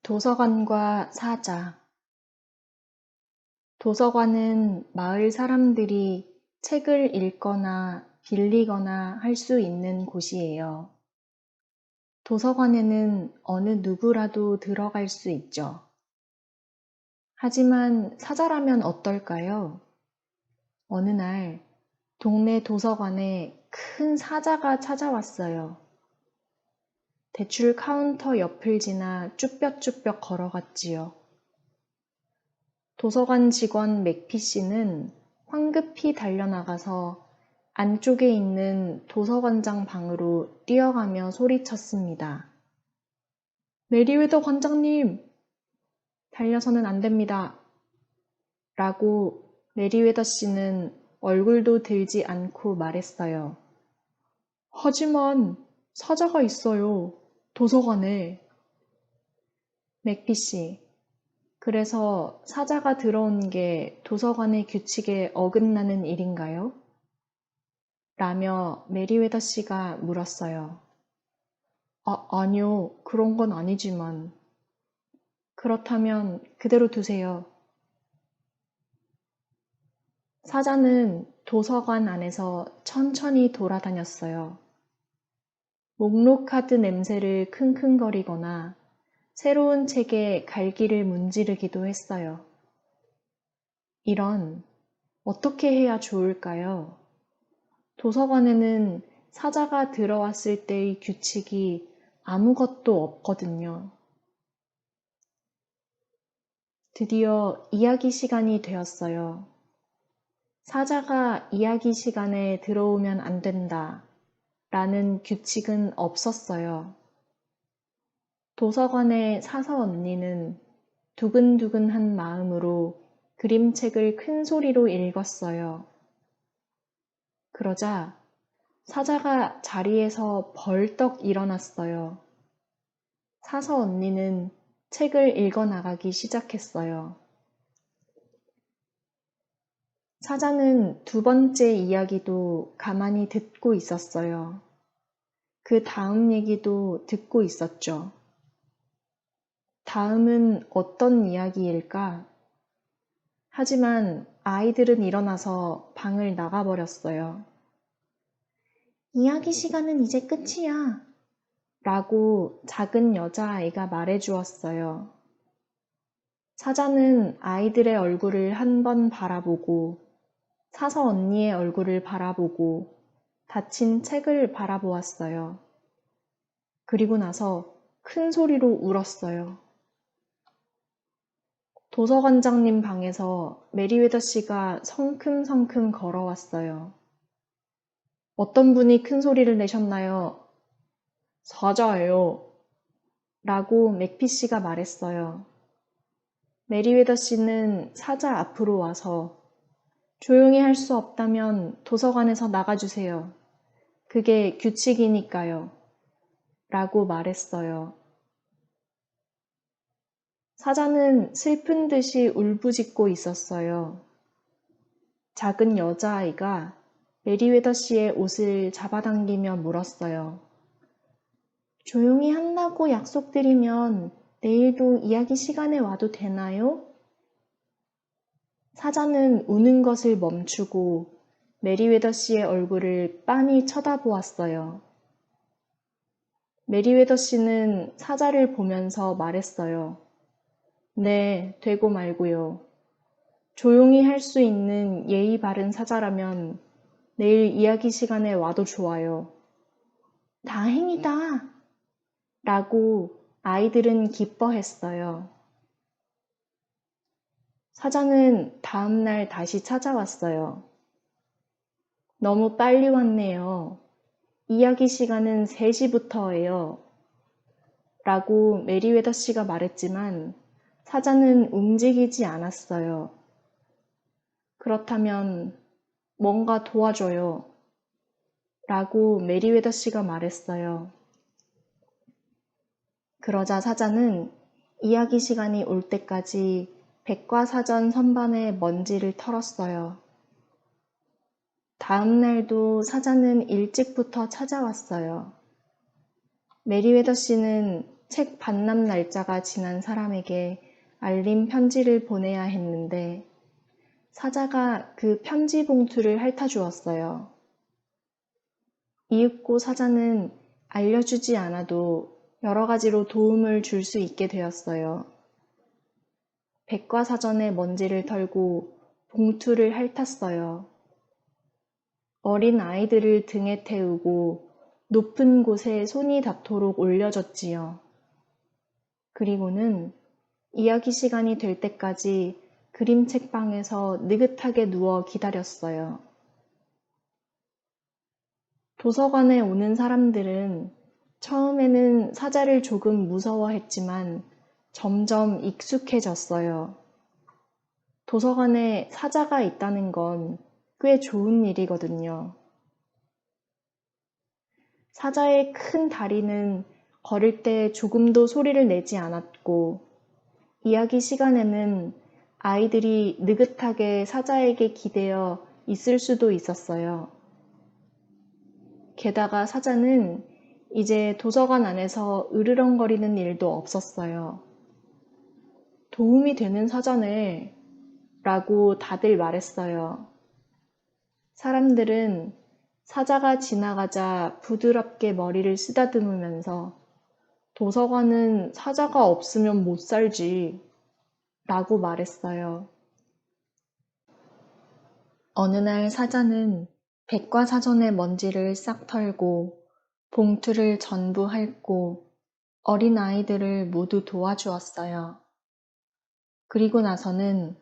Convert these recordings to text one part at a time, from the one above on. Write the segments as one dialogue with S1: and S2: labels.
S1: 도서관과 사자. 도서관은 마을 사람들이 책을 읽거나 빌리거나 할 수 있는 곳이에요. 도서관에는 어느 누구라도 들어갈 수 있죠. 하지만 사자라면 어떨까요? 어느 날 동네 도서관에 큰 사자가 찾아왔어요. 대출 카운터 옆을 지나 쭈뼛쭈뼛 걸어갔지요. 도서관 직원 맥피 씨는 황급히 달려나가서 안쪽에 있는 도서관장 방으로 뛰어가며 소리쳤습니다. 메리웨더 관장님! 달려서는 안 됩니다. 라고 메리웨더 씨는 얼굴도 들지 않고 말했어요. 하지만 사자가 있어요. 도서관에. 맥피 씨. 그래서 사자가 들어온 게 도서관의 규칙에 어긋나는 일인가요? 라며 메리웨더 씨가 물었어요. 아니요. 그런 건 아니지만. 그렇다면 그대로 두세요. 사자는 도서관 안에서 천천히 돌아다녔어요. 목록 카드 냄새를 킁킁거리거나 새로운 책에 갈기를 문지르기도 했어요. 이런, 어떻게 해야 좋을까요? 도서관에는 사자가 들어왔을 때의 규칙이 아무것도 없거든요. 드디어 이야기 시간이 되었어요. 사자가 이야기 시간에 들어오면 안 된다 라는 규칙은 없었어요. 도서관의 사서 언니는 두근두근한 마음으로 그림책을 큰 소리로 읽었어요. 그러자 사자가 자리에서 벌떡 일어났어요. 사서 언니는 책을 읽어나가기 시작했어요. 사자는 두 번째 이야기도 가만히 듣고 있었어요. 그 다음 얘기도 듣고 있었죠. 다음은 어떤 이야기일까? 하지만 아이들은 일어나서 방을 나가버렸어요. 이야기 시간은 이제 끝이야. 라고 작은 여자아이가 말해주었어요. 사자는 아이들의 얼굴을 한 번 바라보고 사서 언니의 얼굴을 바라보고 닫힌 책을 바라보았어요. 그리고 나서 큰 소리로 울었어요. 도서관장님 방에서 메리웨더 씨가 성큼성큼 걸어왔어요. 어떤 분이 큰 소리를 내셨나요? 사자예요. 라고 맥피 씨가 말했어요. 메리웨더 씨는 사자 앞으로 와서 조용히 할 수 없다면 도서관에서 나가주세요. 그게 규칙이니까요. 라고 말했어요. 사자는 슬픈 듯이 울부짖고 있었어요. 작은 여자아이가 메리웨더 씨의 옷을 잡아당기며 물었어요. 조용히 한다고 약속드리면 내일도 이야기 시간에 와도 되나요? 사자는 우는 것을 멈추고 메리웨더 씨의 얼굴을 빤히 쳐다보았어요. 메리웨더 씨는 사자를 보면서 말했어요. 네, 되고 말고요. 조용히 할 수 있는 예의 바른 사자라면 내일 이야기 시간에 와도 좋아요. 다행이다! 라고 아이들은 기뻐했어요. 사자는 다음날 다시 찾아왔어요. 너무 빨리 왔네요. 이야기 시간은 3시부터예요. 라고 메리웨더 씨가 말했지만 사자는 움직이지 않았어요. 그렇다면 뭔가 도와줘요. 라고 메리웨더 씨가 말했어요. 그러자 사자는 이야기 시간이 올 때까지 백과사전 선반에 먼지를 털었어요. 다음 날도 사자는 일찍부터 찾아왔어요. 메리웨더 씨는 책 반납 날짜가 지난 사람에게 알림 편지를 보내야 했는데 사자가 그 편지 봉투를 핥아주었어요. 이윽고 사자는 알려주지 않아도 여러 가지로 도움을 줄 수 있게 되었어요. 백과사전의 먼지를 털고 봉투를 핥았어요. 어린 아이들을 등에 태우고 높은 곳에 손이 닿도록 올려줬지요. 그리고는 이야기 시간이 될 때까지 그림책방에서 느긋하게 누워 기다렸어요. 도서관에 오는 사람들은 처음에는 사자를 조금 무서워했지만 점점 익숙해졌어요. 도서관에 사자가 있다는 건 꽤 좋은 일이거든요. 사자의 큰 다리는 걸을 때 조금도 소리를 내지 않았고, 이야기 시간에는 아이들이 느긋하게 사자에게 기대어 있을 수도 있었어요. 게다가 사자는 이제 도서관 안에서 으르렁거리는 일도 없었어요. 도움이 되는 사자네 라고 다들 말했어요. 사람들은 사자가 지나가자 부드럽게 머리를 쓰다듬으면서 도서관은 사자가 없으면 못 살지 라고 말했어요. 어느 날 사자는 백과사전의 먼지를 싹 털고 봉투를 전부 핥고 어린 아이들을 모두 도와주었어요. 그리고 나서는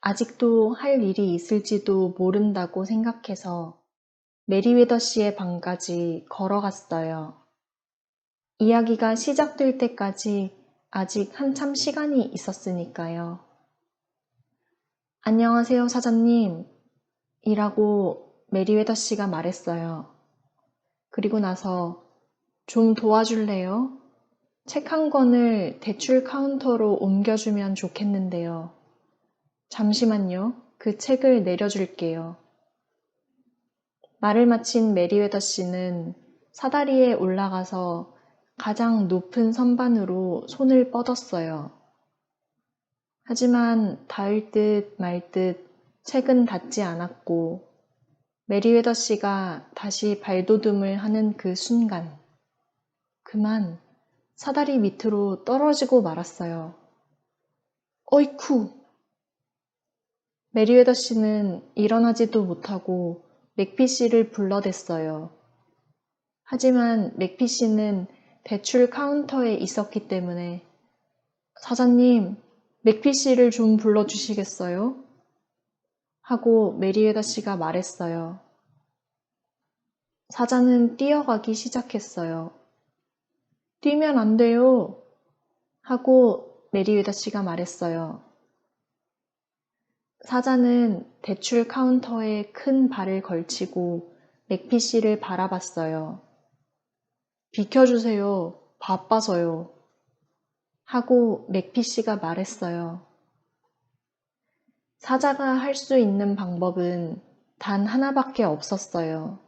S1: 아직도 할 일이 있을지도 모른다고 생각해서 메리웨더 씨의 방까지 걸어갔어요. 이야기가 시작될 때까지 아직 한참 시간이 있었으니까요. 안녕하세요, 사장님. 이라고 메리웨더 씨가 말했어요. 그리고 나서 좀 도와줄래요? 책 한 권을 대출 카운터로 옮겨주면 좋겠는데요. 잠시만요. 그 책을 내려줄게요. 말을 마친 메리웨더 씨는 사다리에 올라가서 가장 높은 선반으로 손을 뻗었어요. 하지만 닿을 듯 말 듯 책은 닿지 않았고 메리웨더 씨가 다시 발돋움을 하는 그 순간 그만 사다리 밑으로 떨어지고 말았어요. 어이쿠! 메리웨더 씨는 일어나지도 못하고 맥피 씨를 불러댔어요. 하지만 맥피 씨는 대출 카운터에 있었기 때문에 사장님, 맥피 씨를 좀 불러주시겠어요? 하고 메리웨더 씨가 말했어요. 사자는 뛰어가기 시작했어요. 뛰면 안 돼요. 하고 메리웨더 씨가 말했어요. 사자는 대출 카운터에 큰 발을 걸치고 맥피 씨를 바라봤어요. 비켜주세요. 바빠서요. 하고 맥피 씨가 말했어요. 사자가 할 수 있는 방법은 단 하나밖에 없었어요.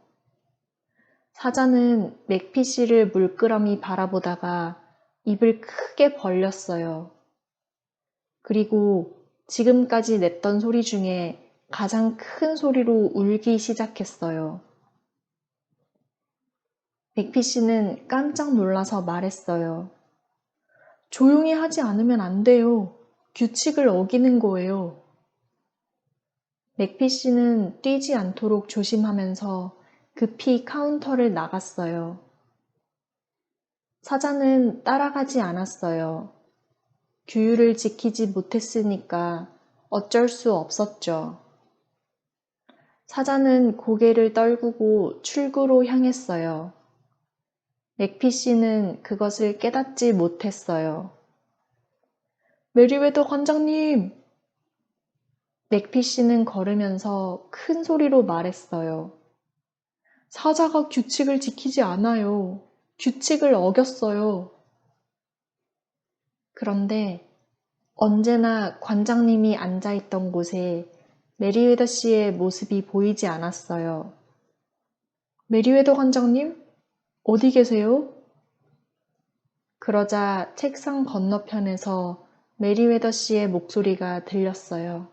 S1: 사자는 맥피 씨를 물끄러미 바라보다가 입을 크게 벌렸어요. 그리고 지금까지 냈던 소리 중에 가장 큰 소리로 울기 시작했어요. 맥피 씨는 깜짝 놀라서 말했어요. 조용히 하지 않으면 안 돼요. 규칙을 어기는 거예요. 맥피 씨는 뛰지 않도록 조심하면서 급히 카운터를 나갔어요. 사자는 따라가지 않았어요. 규율을 지키지 못했으니까 어쩔 수 없었죠. 사자는 고개를 떨구고 출구로 향했어요. 맥피 씨는 그것을 깨닫지 못했어요. 메리웨더 관장님! 맥피 씨는 걸으면서 큰 소리로 말했어요. 사자가 규칙을 지키지 않아요. 규칙을 어겼어요. 그런데 언제나 관장님이 앉아있던 곳에 메리웨더 씨의 모습이 보이지 않았어요. 메리웨더 관장님? 어디 계세요? 그러자 책상 건너편에서 메리웨더 씨의 목소리가 들렸어요.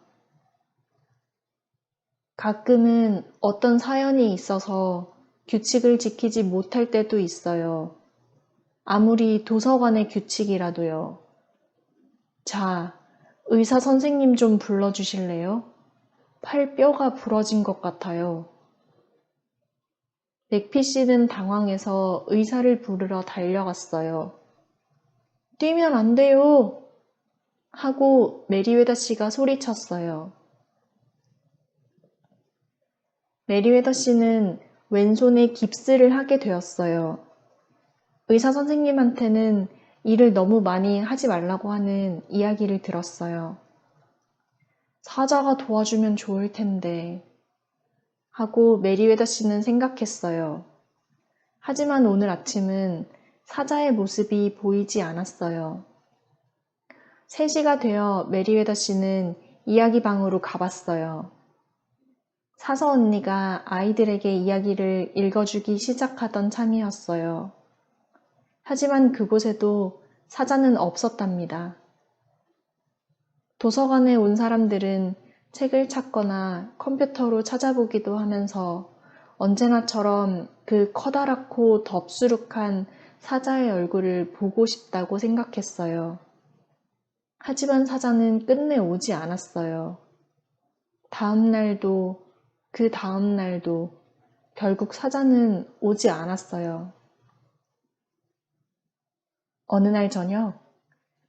S1: 가끔은 어떤 사연이 있어서 규칙을 지키지 못할 때도 있어요. 아무리 도서관의 규칙이라도요. 자, 의사 선생님 좀 불러주실래요? 팔뼈가 부러진 것 같아요. 맥피 씨는 당황해서 의사를 부르러 달려갔어요. 뛰면 안 돼요! 하고 메리웨더 씨가 소리쳤어요. 메리웨더 씨는 왼손에 깁스를 하게 되었어요. 의사 선생님한테는 일을 너무 많이 하지 말라고 하는 이야기를 들었어요. 사자가 도와주면 좋을 텐데 하고 메리웨더 씨는 생각했어요. 하지만 오늘 아침은 사자의 모습이 보이지 않았어요. 3시가 되어 메리웨더 씨는 이야기 방으로 가봤어요. 사서 언니가 아이들에게 이야기를 읽어주기 시작하던 참이었어요. 하지만 그곳에도 사자는 없었답니다. 도서관에 온 사람들은 책을 찾거나 컴퓨터로 찾아보기도 하면서 언제나처럼 그 커다랗고 덥수룩한 사자의 얼굴을 보고 싶다고 생각했어요. 하지만 사자는 끝내 오지 않았어요. 다음 날도 그 다음 날도 결국 사자는 오지 않았어요. 어느 날 저녁,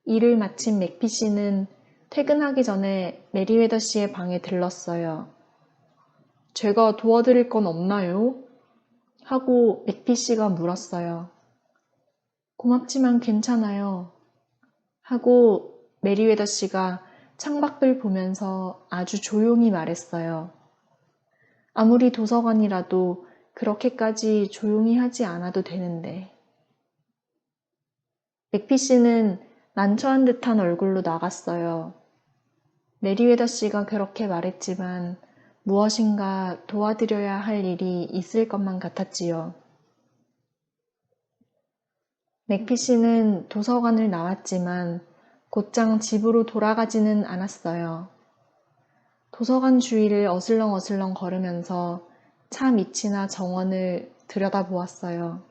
S1: 일을 마친 맥피 씨는 퇴근하기 전에 메리웨더 씨의 방에 들렀어요. 제가 도와드릴 건 없나요? 하고 맥피 씨가 물었어요. 고맙지만 괜찮아요. 하고 메리웨더 씨가 창밖을 보면서 아주 조용히 말했어요. 아무리 도서관이라도 그렇게까지 조용히 하지 않아도 되는데. 맥피 씨는 난처한 듯한 얼굴로 나갔어요. 메리웨더 씨가 그렇게 말했지만 무엇인가 도와드려야 할 일이 있을 것만 같았지요. 맥피 씨는 도서관을 나왔지만 곧장 집으로 돌아가지는 않았어요. 도서관 주위를 어슬렁어슬렁 걸으면서 차 밑이나 정원을 들여다보았어요.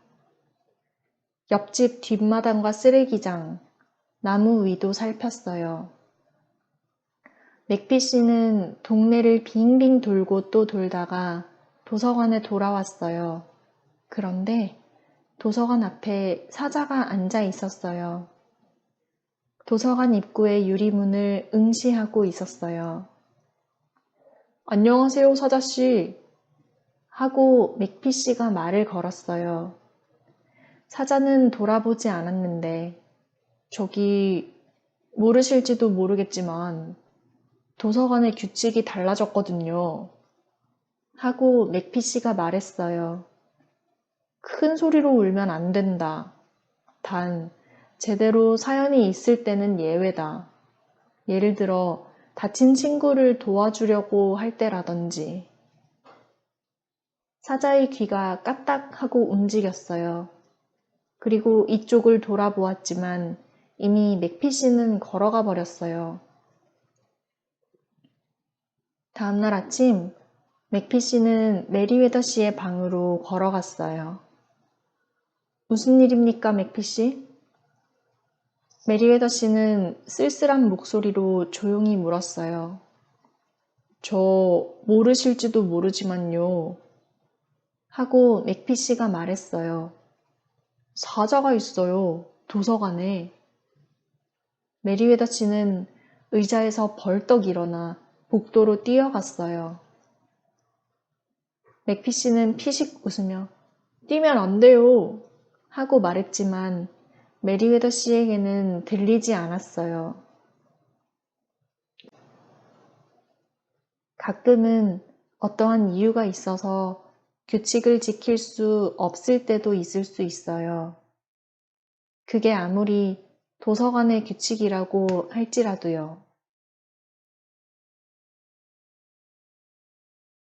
S1: 옆집 뒷마당과 쓰레기장, 나무 위도 살폈어요. 맥피 씨는 동네를 빙빙 돌고 또 돌다가 도서관에 돌아왔어요. 그런데 도서관 앞에 사자가 앉아 있었어요. 도서관 입구의 유리문을 응시하고 있었어요. 안녕하세요, 사자씨. 하고 맥피 씨가 말을 걸었어요. 사자는 돌아보지 않았는데, 저기, 모르실지도 모르겠지만, 도서관의 규칙이 달라졌거든요. 하고 맥피 씨가 말했어요. 큰 소리로 울면 안 된다. 단, 제대로 사연이 있을 때는 예외다. 예를 들어, 다친 친구를 도와주려고 할 때라든지. 사자의 귀가 까딱하고 움직였어요. 그리고 이쪽을 돌아보았지만 이미 맥피 씨는 걸어가 버렸어요. 다음날 아침, 맥피 씨는 메리웨더 씨의 방으로 걸어갔어요. 무슨 일입니까, 맥피 씨? 메리웨더 씨는 쓸쓸한 목소리로 조용히 물었어요. 저 모르실지도 모르지만요. 하고 맥피 씨가 말했어요. 사자가 있어요. 도서관에. 메리웨더 씨는 의자에서 벌떡 일어나 복도로 뛰어갔어요. 맥피 씨는 피식 웃으며 뛰면 안 돼요. 하고 말했지만 메리웨더 씨에게는 들리지 않았어요. 가끔은 어떠한 이유가 있어서 규칙을 지킬 수 없을 때도 있을 수 있어요. 그게 아무리 도서관의 규칙이라고 할지라도요.